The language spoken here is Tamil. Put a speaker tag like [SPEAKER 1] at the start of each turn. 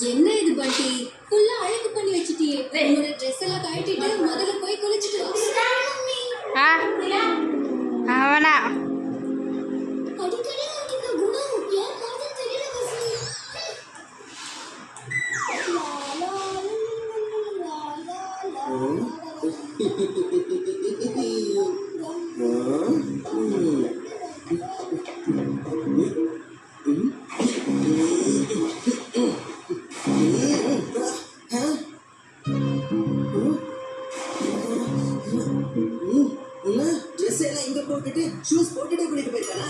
[SPEAKER 1] என்ன இது பண்டி ஃபுல்லா அழுக்கு பண்ணி வச்சிட்டியே. உன்னோட ட்ரெஸ் எல்லாம் கழட்டிட்டு முதல்ல போய் குளிச்சிட்டு வா.
[SPEAKER 2] அவனா
[SPEAKER 1] அடிக்கடி உனக்கு குணம் ஏன் மாதிரி தெரியல வசந்தி.
[SPEAKER 3] ட்ரெஸ் எல்லாம் இங்க போட்டுட்டு ஷூஸ் போட்டுட்டு குளிக்க போயிட்டானா?